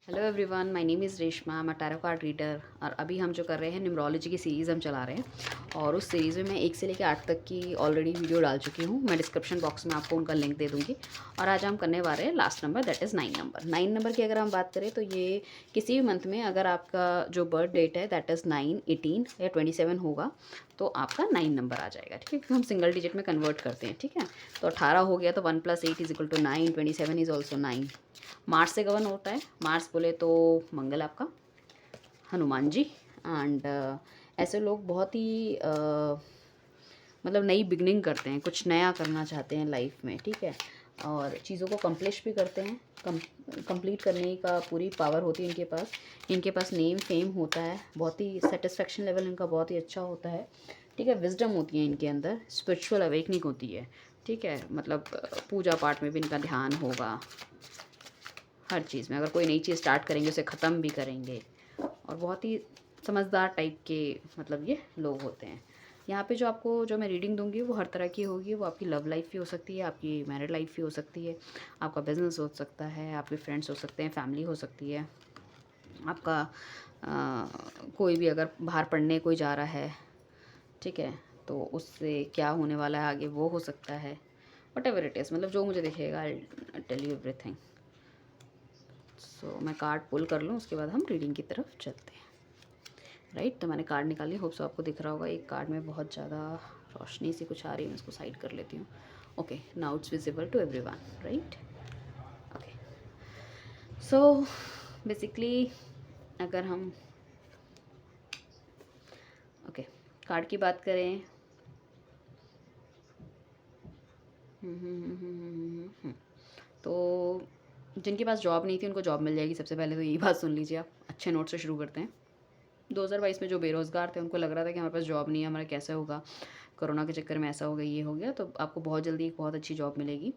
Hello everyone, my name is Reshma, I am a tarot card reader. और अभी हम जो कर रहे हैं न्यूमरोलॉजी की सीरीज़ हम चला रहे हैं। और उस सीरीज़ में मैं 1 से लेकर 8 तक की ऑलरेडी वीडियो डाल चुकी हूँ। मैं डिस्क्रिप्शन बॉक्स में आपको उनका लिंक दे दूँगी। और आज हम करने वाले हैं last number, that is 9 number. 9 number की अगर हम बात करें तो ये किसी भी मंथ में अगर आपका जो बर्थ डेट है दैट इज़ 9, 18 या 27 होगा तो आपका 9 नंबर आ जाएगा। ठीक है, क्योंकि हम सिंगल डिजिट में कन्वर्ट करते हैं। ठीक है, तो 18 हो गया तो 1 + 8 = 9, 27 इज़ ऑल्सो 9। मार्स से गवर्न होता है। मार्स बोले तो मंगल आपका, हनुमान जी। एंड ऐसे लोग बहुत ही मतलब नई बिगनिंग करते हैं, कुछ नया करना चाहते हैं लाइफ में। ठीक है, और चीज़ों को कंप्लिश भी करते हैं। कंप्लीट करने का पूरी पावर होती है इनके पास। इनके पास नेम फेम होता है, बहुत ही सेटिस्फेक्शन लेवल इनका बहुत ही अच्छा होता है। ठीक है, विजडम होती है इनके अंदर, स्पिरिचुअल अवेकनिंग होती है। ठीक है, मतलब पूजा पाठ में भी इनका ध्यान होगा। हर चीज़ में अगर कोई नई चीज़ स्टार्ट करेंगे उसे ख़त्म भी करेंगे। और बहुत ही समझदार टाइप के मतलब ये लोग होते हैं। यहाँ पे जो मैं रीडिंग दूँगी वो हर तरह की होगी। वो आपकी लव लाइफ़ भी हो सकती है, आपकी मैरिड लाइफ़ भी हो सकती है, आपका बिज़नेस हो सकता है, आपके फ्रेंड्स हो सकते हैं, फैमिली हो सकती है, आपका कोई भी अगर बाहर पढ़ने कोई जा रहा है, ठीक है, तो उससे क्या होने वाला है आगे वो हो सकता है। व्हाटएवर इट इज़, मतलब जो मुझे दिखेगा आई टेल यू एवरीथिंग। सो मैं कार्ड पुल कर लूँ, उसके बाद हम रीडिंग की तरफ चलते हैं। राइट, तो मैंने कार्ड निकाली, होप सो आपको दिख रहा होगा। एक कार्ड में बहुत ज़्यादा रोशनी सी कुछ आ रही है, मैं इसको साइड कर लेती हूँ। Okay, now it's visible to everyone, right. Okay, so basically अगर हम ओके कार्ड की बात करें, तो जिनके पास जॉब नहीं थी उनको जॉब मिल जाएगी। सबसे पहले तो यही बात सुन लीजिए आप। अच्छे नोट से शुरू करते हैं। 2022 में जो बेरोज़गार थे उनको लग रहा था कि हमारे पास जॉब नहीं है, हमारा कैसे होगा, कोरोना के चक्कर में ऐसा हो गया, ये हो गया, तो आपको बहुत जल्दी एक बहुत अच्छी जॉब मिलेगी।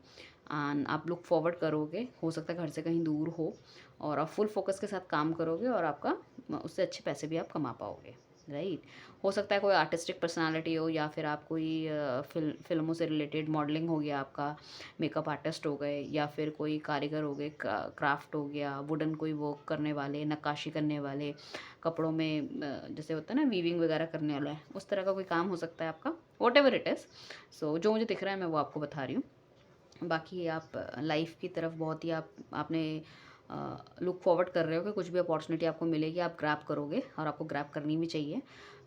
एंड आप लुक फॉरवर्ड करोगे, हो सकता है घर से कहीं दूर हो, और आप फुल फोकस के साथ काम करोगे और आपका उससे अच्छे पैसे भी आप कमा पाओगे। राइट, हो सकता है कोई आर्टिस्टिक पर्सनालिटी हो, या फिर आप कोई फिल्मों से रिलेटेड मॉडलिंग हो गया आपका, मेकअप आर्टिस्ट हो गए, या फिर कोई कारीगर हो गए, क्राफ्ट हो गया, वुडन कोई वर्क करने वाले, नक्काशी करने वाले, कपड़ों में जैसे होता है ना वीविंग वगैरह करने वाला है, उस तरह का कोई काम हो सकता है आपका। वॉट एवर इट इज़, सो जो मुझे दिख रहा है मैं वो आपको बता रही हूँ। बाकी आप लाइफ की तरफ बहुत ही आपने लुक फॉरवर्ड कर रहे हो कि कुछ भी अपॉर्चुनिटी आपको मिलेगी आप ग्रैब करोगे, और आपको ग्रैब करनी भी चाहिए।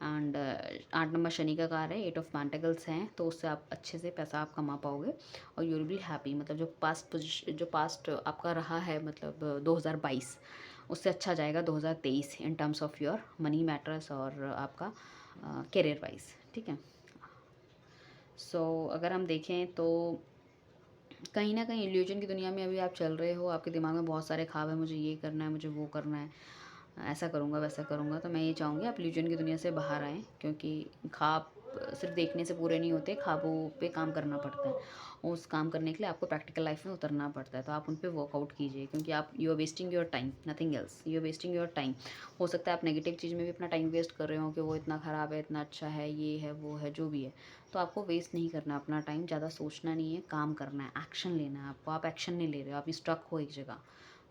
एंड 8 नंबर शनि का कार है, 8 ऑफ पेंटिकल्स हैं, तो उससे आप अच्छे से पैसा आप कमा पाओगे और यू विल बी हैप्पी। मतलब जो पास्ट आपका रहा है, मतलब 2022, उससे अच्छा जाएगा 2023 in terms of your money matters और आपका करियर वाइज। ठीक है, सो अगर हम देखें तो कहीं न कहीं इल्यूजन की दुनिया में अभी आप चल रहे हो, आपके दिमाग में बहुत सारे ख्वाब हैं, मुझे ये करना है, मुझे वो करना है, ऐसा करूँगा, वैसा करूँगा। तो मैं ये चाहूँगी आप इल्यूजन की दुनिया से बाहर आएँ, क्योंकि ख्वाब सिर्फ़ देखने से पूरे नहीं होते, ख्वाबों पे काम करना पड़ता है। उस काम करने के लिए आपको प्रैक्टिकल लाइफ़ में उतरना पड़ता है, तो आप उन पे वर्कआउट कीजिए, क्योंकि आप you are wasting your time, nothing else, you are wasting your time. हो सकता है आप नेगेटिव चीज़ में भी अपना टाइम वेस्ट कर रहे हो कि वो इतना ख़राब है, इतना अच्छा है, ये है, वो है, जो भी है। तो आपको वेस्ट नहीं करना अपना टाइम, ज़्यादा सोचना नहीं है, काम करना है, एक्शन लेना है आपको। आप एक्शन नहीं ले रहे हो, आप स्टक हो एक जगह,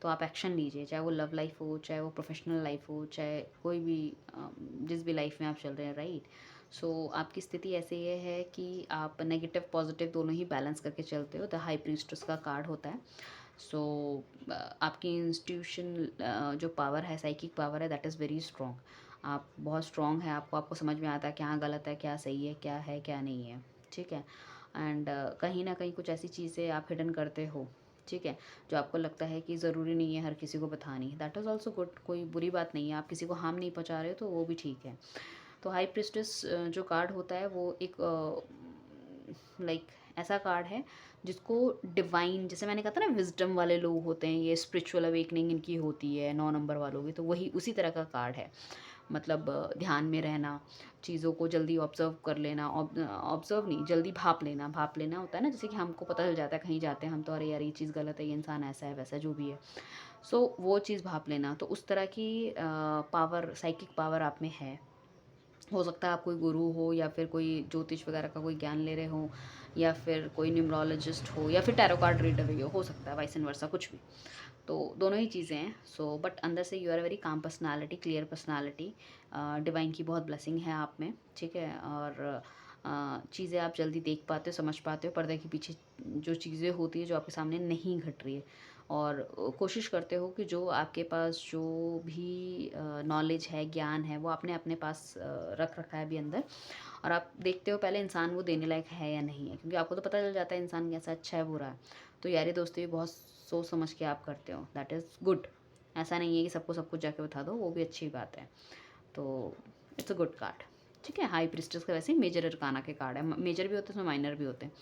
तो आप एक्शन लीजिए, चाहे वो लव लाइफ हो, चाहे वो प्रोफेशनल लाइफ हो, चाहे कोई भी जिस भी लाइफ में आप चल रहे हैं। राइट, सो आपकी स्थिति ऐसे ये है कि आप नेगेटिव पॉजिटिव दोनों ही बैलेंस करके चलते हो। द हाई प्रीस्टेस का कार्ड होता है। सो आपकी इंस्टीट्यूशन जो पावर है, साइकिक पावर है, दैट इज़ वेरी स्ट्रॉन्ग। आप बहुत स्ट्रॉन्ग है, आपको समझ में आता है क्या गलत है, क्या सही है, क्या नहीं है। ठीक है, एंड कहीं ना कहीं कुछ ऐसी चीज़ें आप हिडन करते हो, ठीक है, जो आपको लगता है कि ज़रूरी नहीं है हर किसी को बतानी। दैट इज़ ऑल्सो गुड, कोई बुरी बात नहीं है, आप किसी को हार्म नहीं पहुंचा रहे हो तो वो भी ठीक है। तो हाई प्रिस्टेस जो कार्ड होता है वो एक लाइक ऐसा कार्ड है जिसको डिवाइन, जैसे मैंने कहा था ना विजडम वाले लोग होते हैं, ये स्पिरिचुअल अवेकनिंग इनकी होती है 9 नंबर वालों की, तो वही उसी तरह का कार्ड है। मतलब ध्यान में रहना, चीज़ों को जल्दी ऑब्जर्व कर लेना, ऑब्जर्व नहीं, जल्दी भाप लेना होता है ना, जैसे कि हमको पता चल जाता है कहीं जाते हैं हम तो, अरे यार ये चीज़ गलत है, ये इंसान ऐसा है वैसा जो भी है। सो वो चीज़ भाप लेना, तो उस तरह की पावर, साइकिक पावर आप में है। हो सकता है आप कोई गुरु हो, या फिर कोई ज्योतिष वगैरह का कोई ज्ञान ले रहे हो, या फिर कोई न्यूमरोलॉजिस्ट हो, या फिर टैरो कार्ड रीडर हो सकता है, वाइस एंड वर्सा कुछ भी। तो दोनों ही चीज़ें हैं। सो बट अंदर से you are very calm personality, clear personality, divine की बहुत ब्लेसिंग है आप में, ठीक है। और चीज़ें आप जल्दी देख पाते हो, समझ पाते हो, पर्दे के पीछे जो चीज़ें होती है जो आपके सामने नहीं घट रही है। और कोशिश करते हो कि जो आपके पास जो भी नॉलेज है, ज्ञान है, वो आपने अपने पास रख रखा है अभी अंदर। और आप देखते हो पहले इंसान वो देने लायक है या नहीं है, क्योंकि आपको तो पता चल जाता है इंसान कैसा अच्छा है बुरा है। तो यारी दोस्ती भी बहुत सोच समझ के आप करते हो, दैट इज़ गुड। ऐसा नहीं है कि सबको सब कुछ जाके बता दो, वो भी अच्छी बात है। तो इट्स अ गुड कार्ड, ठीक है। हाई प्रिस्टेस का वैसे ही मेजर अरकाना के कार्ड है, मेजर भी होते हैं उसमें माइनर भी होते हैं।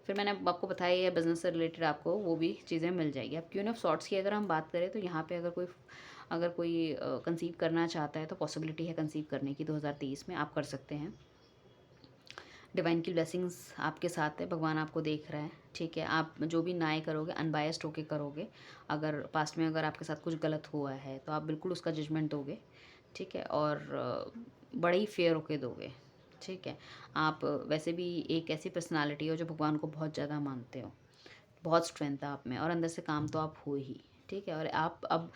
फिर मैंने आपको बताया है बिजनेस से रिलेटेड आपको वो भी चीज़ें मिल जाएगी। अब क्वीन ऑफ सॉर्ट्स की अगर हम बात करें तो यहाँ पे अगर कोई कंसीव करना चाहता है तो पॉसिबिलिटी है कंसीव करने की 2023 में, आप कर सकते हैं। डिवाइन की ब्लेसिंग्स आपके साथ है, भगवान आपको देख रहा है, ठीक है। आप जो भी न्याय करोगे अनबायस्ड होके करोगे। अगर पास्ट में अगर आपके साथ कुछ गलत हुआ है तो आप बिल्कुल उसका जजमेंट दोगे, ठीक है। और बड़े ही फेयर होके दोगे, ठीक है। आप वैसे भी एक ऐसी पर्सनालिटी हो जो भगवान को बहुत ज़्यादा मानते हो, बहुत स्ट्रेंथ है आप में, और अंदर से काम तो आप हो ही, ठीक है। और आप अब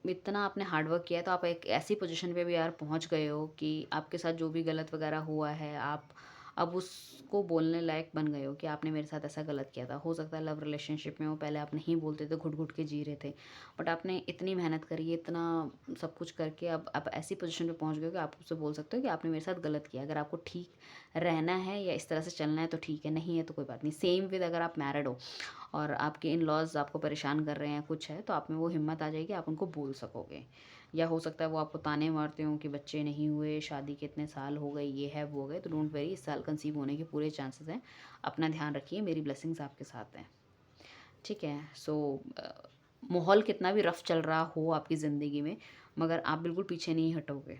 इतना आपने हार्ड वर्क किया है तो आप एक ऐसी पोजीशन पे भी यार पहुंच गए हो कि आपके साथ जो भी गलत वगैरह हुआ है आप अब उसको बोलने लायक बन गए हो कि आपने मेरे साथ ऐसा गलत किया था। हो सकता है लव रिलेशनशिप में वो पहले आप नहीं बोलते थे, घुट घुट के जी रहे थे, बट आपने इतनी मेहनत करी है, इतना सब कुछ करके अब आप ऐसी पोजीशन पे पहुंच गए हो कि आप उससे बोल सकते हो कि आपने मेरे साथ गलत किया। अगर आपको ठीक रहना है या इस तरह से चलना है तो ठीक है, नहीं है तो कोई बात नहीं। सेम विद अगर आप मैरिड हो और आपके इन लॉज आपको परेशान कर रहे हैं कुछ है, तो आप में वो हिम्मत आ जाएगी, आप उनको बोल सकोगे। या हो सकता है वो आपको ताने मारते हों कि बच्चे नहीं हुए, शादी के इतने साल हो गए, ये है वो हो गए, तो डोंट वेरी, इस साल कंसीव होने के पूरे चांसेस हैं। अपना ध्यान रखिए, मेरी ब्लेसिंग्स आपके साथ हैं, ठीक है। सो माहौल कितना भी रफ चल रहा हो आपकी ज़िंदगी में, मगर आप बिल्कुल पीछे नहीं हटोगे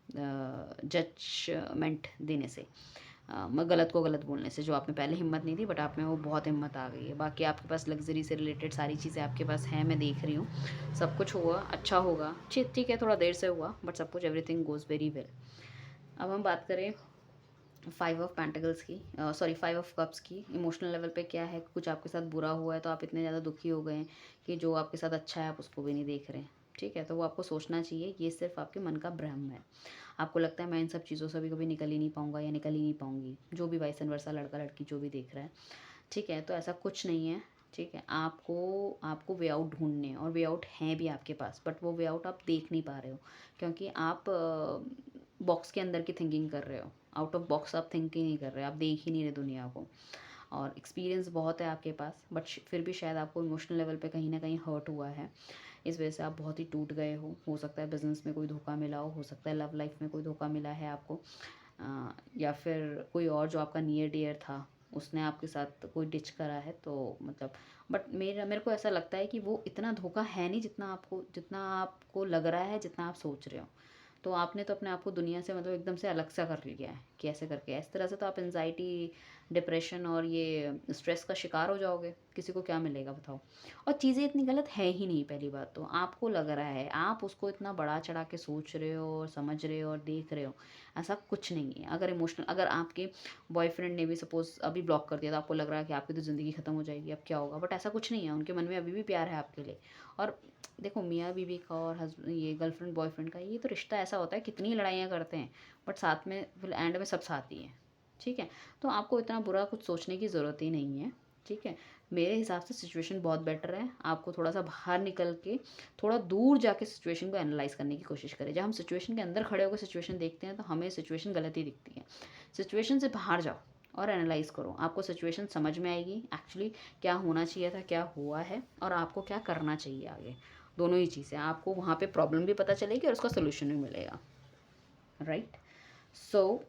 जजमेंट देने से, मैं गलत को गलत बोलने से। जो आप में पहले हिम्मत नहीं थी बट आप में वो बहुत हिम्मत आ गई है। बाकी आपके पास लग्जरी से रिलेटेड सारी चीज़ें आपके पास हैं, मैं देख रही हूँ। सब कुछ हुआ, अच्छा होगा, ठीक है, थोड़ा देर से हुआ बट सब कुछ एवरीथिंग गोज़ वेरी वेल। अब हम बात करें 5 ऑफ पेंटिकल्स की, सॉरी 5 ऑफ कप्स की। इमोशनल लेवल पे क्या है, कुछ आपके साथ बुरा हुआ है तो आप इतने ज़्यादा दुखी हो गए हैं कि जो आपके साथ अच्छा है आप उसको भी नहीं देख रहे हैं, ठीक है। तो वो आपको सोचना चाहिए, ये सिर्फ आपके मन का भ्रम है। आपको लगता है मैं इन सब चीज़ों से भी कभी निकल ही नहीं पाऊंगा या निकल ही नहीं पाऊंगी, जो भी वाइस एंड वर्सा लड़का लड़की जो भी देख रहा है, ठीक है। तो ऐसा कुछ नहीं है, ठीक है। आपको आपको वे आउट ढूंढने हैं और वे आउट हैं भी आपके पास, बट वो वे आउट आप देख नहीं पा रहे हो क्योंकि आप बॉक्स के अंदर की थिंकिंग कर रहे हो। आउट ऑफ बॉक्स आप थिंकिंग नहीं कर रहे, आप देख ही नहीं रहे दुनिया को। और एक्सपीरियंस बहुत है आपके पास, बट फिर भी शायद आपको इमोशनल लेवल पे कहीं ना कहीं हर्ट हुआ है। इस वजह से आप बहुत ही टूट गए हो सकता है बिजनेस में कोई धोखा मिला हो सकता है लव लाइफ में कोई धोखा मिला है आपको, या फिर कोई और जो आपका नियर डियर था उसने आपके साथ कोई डिच करा है, तो मतलब बट मेरे को ऐसा लगता है कि वो इतना धोखा है नहीं जितना आपको लग रहा है, जितना आप सोच रहे हो। तो आपने तो अपने आप को दुनिया से मतलब एकदम से अलग सा कर लिया है कि ऐसे करके, इस तरह से तो आप एनजाइटी, डिप्रेशन और ये स्ट्रेस का शिकार हो जाओगे। किसी को क्या मिलेगा बताओ। और चीज़ें इतनी गलत है ही नहीं, पहली बात तो आपको लग रहा है, आप उसको इतना बड़ा चढ़ा के सोच रहे हो और समझ रहे हो और देख रहे हो, ऐसा कुछ नहीं है। अगर आपके बॉयफ्रेंड ने भी सपोज़ अभी ब्लॉक कर दिया तो आपको लग रहा है कि आपकी तो ज़िंदगी ख़त्म हो जाएगी, अब क्या होगा, बट ऐसा कुछ नहीं है, उनके मन में अभी भी प्यार है आपके लिए। और देखो मियाँ बीवी का और ये गर्लफ्रेंड बॉयफ्रेंड का ये तो रिश्ता ऐसा होता है, कितनी लड़ाइयाँ करते हैं बट साथ में फिर एंड में सब साथ ही हैं, ठीक है। तो आपको इतना बुरा कुछ सोचने की ज़रूरत ही नहीं है, ठीक है। मेरे हिसाब से सिचुएशन बहुत बेटर है, आपको थोड़ा सा बाहर निकल के थोड़ा दूर जाके सिचुएशन को एनालाइज करने की कोशिश करें। जब हम सिचुएशन के अंदर खड़े होकर सिचुएशन देखते हैं तो हमें सिचुएशन गलत ही दिखती है। सिचुएशन से बाहर जाओ और एनालाइज करो, आपको सिचुएशन समझ में आएगी एक्चुअली क्या होना चाहिए था, क्या हुआ है और आपको क्या करना चाहिए आगे। दोनों ही चीज़ें, आपको वहाँ पे प्रॉब्लम भी पता चलेगी और उसका सोल्यूशन भी मिलेगा, राइट। सो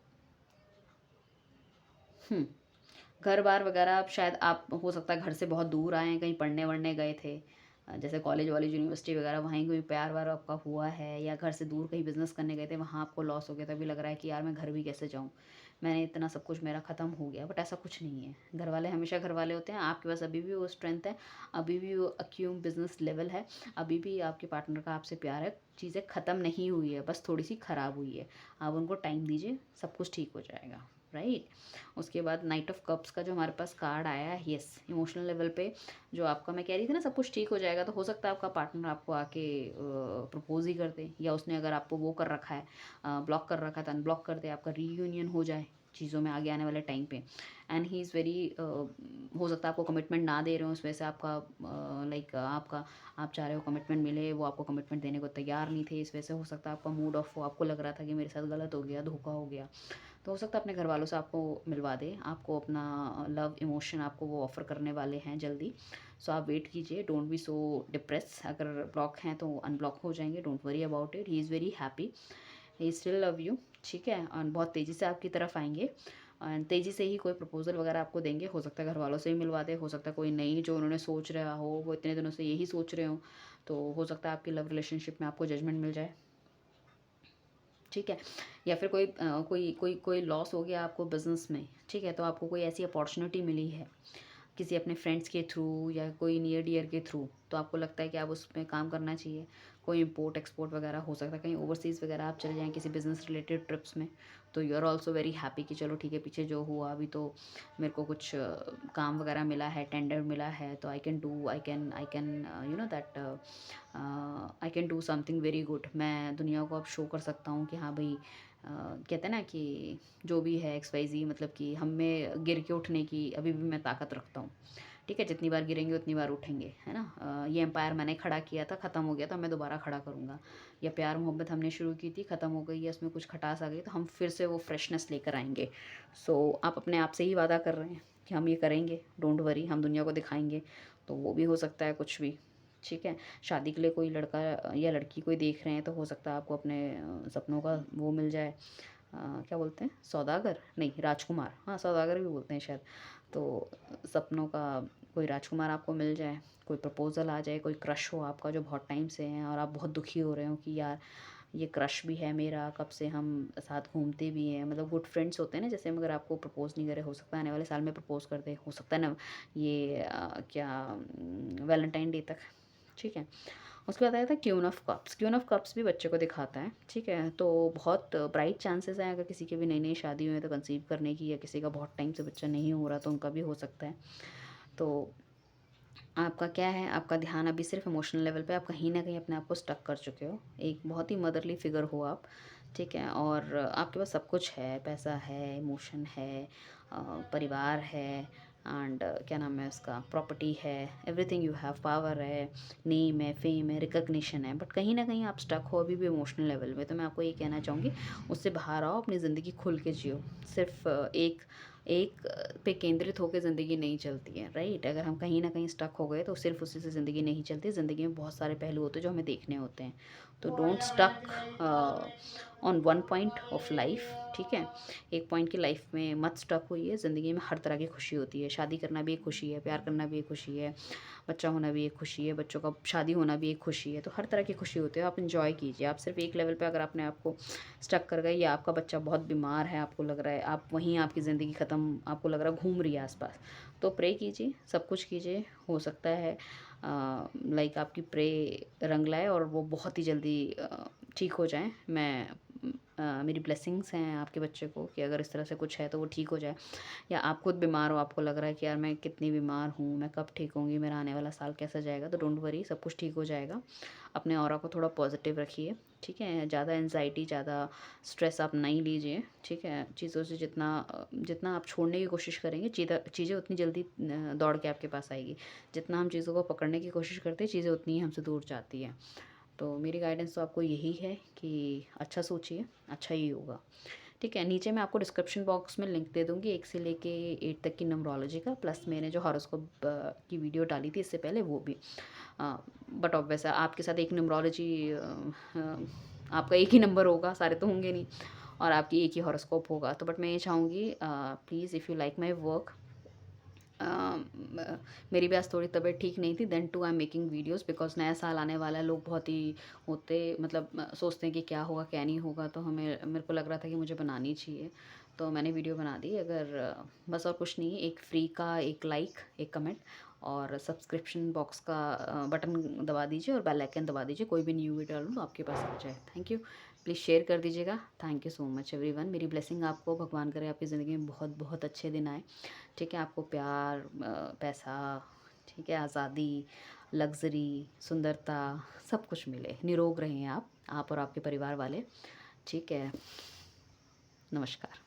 घर बार वगैरह आप शायद आप हो सकता है घर से बहुत दूर आए हैं, कहीं पढ़ने वढ़ने गए थे, जैसे कॉलेज वॉलेज यूनिवर्सिटी वगैरह, वहीं कोई प्यार वार आपका हुआ है, या घर से दूर कहीं बिजनेस करने गए थे वहाँ आपको लॉस हो गया, तभी लग रहा है कि यार मैं घर भी कैसे जाऊँ, मैंने इतना सब कुछ मेरा ख़त्म हो गया। बट ऐसा कुछ नहीं है, घर वाले हमेशा घर वाले होते हैं, आपके पास अभी भी वो स्ट्रेंथ है, अभी भी वो अक्यूम बिजनेस लेवल है, अभी भी आपके पार्टनर का आपसे प्यार है, चीज़ें ख़त्म नहीं हुई है, बस थोड़ी सी ख़राब हुई है। आप उनको टाइम दीजिए, सब कुछ ठीक हो जाएगा, राइट। उसके बाद नाइट ऑफ कप्स का जो हमारे पास कार्ड आया है, यस, इमोशनल लेवल पे जो आपका, मैं कह रही थी ना, सब कुछ ठीक हो जाएगा, तो हो सकता है आपका पार्टनर आपको आके प्रपोज ही कर दे, या उसने अगर आपको वो कर रखा है, ब्लॉक कर रखा है, तो अनब्लॉक कर दे, आपका रीयूनियन हो जाए चीज़ों में आगे आने वाले टाइम पे। एंड ही इज़ वेरी, हो सकता है आपको कमिटमेंट ना दे रहे हो, उस वजह से आपका लाइक आपका, आप चाह रहे हो कमिटमेंट मिले, वो आपको कमिटमेंट देने को तैयार नहीं थे, इस वजह से हो सकता है आपका मूड ऑफ हो, आपको लग रहा था कि मेरे साथ गलत हो गया, धोखा हो गया। तो हो सकता है अपने घर वालों से आपको मिलवा दे, आपको अपना लव इमोशन आपको वो ऑफ़र करने वाले हैं जल्दी। सो आप वेट कीजिए, डोंट बी सो डिप्रेस, अगर ब्लॉक हैं तो अनब्लॉक हो जाएंगे, don't worry about it, he is very happy, he still love you, ठीक है, और बहुत तेज़ी से आपकी तरफ आएंगे, एंड तेज़ी से ही कोई प्रपोजल वगैरह आपको देंगे, हो सकता है घर वालों से ही मिलवा दे, हो सकता है कोई नई जो उन्होंने सोच रहा हो, वो इतने दिनों से यही सोच रहे हो, तो हो सकता है आपकी लव रिलेशनशिप में आपको जजमेंट मिल जाए, ठीक है। या फिर कोई लॉस हो गया आपको बिजनेस में, ठीक है, तो आपको कोई ऐसी अपॉर्चुनिटी मिली है किसी अपने फ्रेंड्स के थ्रू या कोई नियर डियर के थ्रू, तो आपको लगता है कि आप उस पे काम करना चाहिए, कोई इम्पोर्ट एक्सपोर्ट वगैरह हो सकता है, कहीं ओवरसीज़ वगैरह आप चले जाएँ किसी बिज़नेस रिलेटेड ट्रिप्स में, तो you are also very happy कि चलो ठीक है, पीछे जो हुआ अभी तो मेरे को कुछ काम वगैरह मिला है, टेंडर मिला है, तो I can you know that I can do something very good, मैं दुनिया को अब शो कर सकता हूँ कि हाँ भाई, कहते हैं ना कि जो भी है एक्स वाई जी, मतलब कि हम में गिर के उठने की अभी भी मैं ताकत रखता हूँ, ठीक है, जितनी बार गिरेंगे उतनी बार उठेंगे, है ना। ये एम्पायर मैंने खड़ा किया था, ख़त्म हो गया था, मैं दोबारा खड़ा करूँगा, या प्यार मोहब्बत हमने शुरू की थी, ख़त्म हो गई है, उसमें कुछ खटास आ गई, तो हम फिर से वो फ्रेशनेस लेकर आएंगे। सो आप अपने आप से ही वादा कर रहे हैं कि हम ये करेंगे, डोंट वरी, हम दुनिया को दिखाएंगे, तो वो भी हो सकता है कुछ भी, ठीक है। शादी के लिए कोई लड़का या लड़की कोई देख रहे हैं, तो हो सकता है आपको अपने सपनों का वो मिल जाए, क्या बोलते हैं, सौदागर नहीं, राजकुमार, हाँ सौदागर भी बोलते हैं शायद, तो सपनों का कोई राजकुमार आपको मिल जाए, कोई प्रपोज़ल आ जाए, कोई क्रश हो आपका जो बहुत टाइम से है और आप बहुत दुखी हो रहे हो कि यार ये क्रश भी है मेरा, कब से हम साथ घूमते भी हैं, मतलब गुड फ्रेंड्स होते हैं ना, जैसे मगर आपको प्रपोज़ नहीं करे, हो सकता है आने वाले साल में प्रपोज़ कर दे, हो सकता है ना ये क्या वैलेंटाइन डे तक, ठीक है। उसके बाद आया था queen of cups, queen of cups भी बच्चे को दिखाता है, ठीक है, तो बहुत ब्राइट चांसेस हैं, अगर किसी की भी नई नई शादी हुई है तो कंसीव करने की, या किसी का बहुत टाइम से बच्चा नहीं हो रहा तो उनका भी हो सकता है। तो आपका क्या है, आपका ध्यान अभी सिर्फ इमोशनल लेवल पे, आप कहीं ना कहीं अपने आप को स्टक कर चुके हो, एक बहुत ही मदरली फिगर हो आप, ठीक है, और आपके पास सब कुछ है, पैसा है, इमोशन है, परिवार है, एंड क्या नाम है उसका, प्रॉपर्टी है, एवरीथिंग यू हैव, पावर है, नेम है, फेम है, रिकग्निशन है, बट कहीं ना कहीं आप स्टक हो अभी भी इमोशनल लेवल में, तो मैं आपको ये कहना चाहूँगी, उससे बाहर आओ, अपनी ज़िंदगी खुल के जियो, सिर्फ एक एक पे केंद्रित होकर ज़िंदगी नहीं चलती है, राइट। अगर हम कहीं ना कहीं स्टक हो गए तो सिर्फ उसी से ज़िंदगी नहीं चलती, ज़िंदगी में बहुत सारे पहलू होते हैं जो हमें देखने होते हैं, तो don't stuck on one point of life, ठीक है, एक पॉइंट की लाइफ में मत स्टक हुई, ज़िंदगी में हर तरह की खुशी होती है, शादी करना भी एक खुशी है, प्यार करना भी एक खुशी है, बच्चा होना भी एक खुशी है, बच्चों का शादी होना भी एक खुशी है, तो हर तरह की खुशी होती है, आप इंजॉय कीजिए। आप सिर्फ एक लेवल पे अगर अपने आप को स्टक कर गए, या आपका बच्चा बहुत बीमार है, आपको लग रहा है आप वहीं, आपकी ज़िंदगी ख़त्म, आपको लग रहा है घूम रही है आसपास, तो प्रे कीजिए, सब कुछ कीजिए, हो सकता है लाइक आपकी प्रे रंग लाए और वो बहुत ही जल्दी ठीक हो जाए। मेरी ब्लेसिंग्स हैं आपके बच्चे को कि अगर इस तरह से कुछ है तो वो ठीक हो जाए, या आप खुद बीमार हो, आपको लग रहा है कि यार मैं कितनी बीमार हूँ, मैं कब ठीक होंगी, मेरा आने वाला साल कैसा जाएगा, तो डोंट वरी, सब कुछ ठीक हो जाएगा। अपने ऑरा को थोड़ा पॉजिटिव रखिए, ठीक है, ज़्यादा एनजाइटी, ज़्यादा स्ट्रेस आप नहीं लीजिए, ठीक है, चीज़ों से जितना आप छोड़ने की कोशिश करेंगे, चीज़ें उतनी जल्दी दौड़ के आपके पास आएगी, जितना हम चीज़ों को पकड़ने की कोशिश करते हैं, चीज़ें उतनी ही हमसे दूर जाती हैं। तो मेरी गाइडेंस तो आपको यही है कि अच्छा सोचिए, अच्छा ही होगा, ठीक है। नीचे मैं आपको डिस्क्रिप्शन बॉक्स में लिंक दे दूँगी 1 से लेके 8 तक की न्यूमरोलॉजी का, प्लस मैंने जो हॉरोस्कोप की वीडियो डाली थी इससे पहले वो भी। बट ऑब्वियस है आपके साथ एक न्यूमरोलॉजी, आपका एक ही नंबर होगा, सारे तो होंगे नहीं, और आपकी एक ही हॉरोस्कोप होगा, तो बट मैं ये चाहूँगी please if you like my work, मेरी भी आज थोड़ी तबीयत ठीक नहीं थी, then too I am making videos, because नया साल आने वाला है, लोग बहुत ही होते, मतलब सोचते हैं कि क्या होगा क्या नहीं होगा, तो मेरे को लग रहा था कि मुझे बनानी चाहिए, तो मैंने वीडियो बना दी। अगर बस और कुछ नहीं, एक फ्री का एक लाइक, एक कमेंट और सब्सक्रिप्शन बॉक्स का बटन दबा दीजिए और बेल आइकन दबा दीजिए, कोई भी न्यू वीडियो डालूँ तो आपके पास आ जाए। Thank you. प्लीज़ शेयर कर दीजिएगा। Thank you so much everyone. मेरी ब्लेसिंग आपको, भगवान करे आपकी ज़िंदगी में बहुत बहुत अच्छे दिन आए। ठीक है, आपको प्यार, पैसा, ठीक है, आज़ादी, लग्ज़री, सुंदरता, सब कुछ मिले। निरोग रहें आप और आपके परिवार वाले। ठीक है, नमस्कार।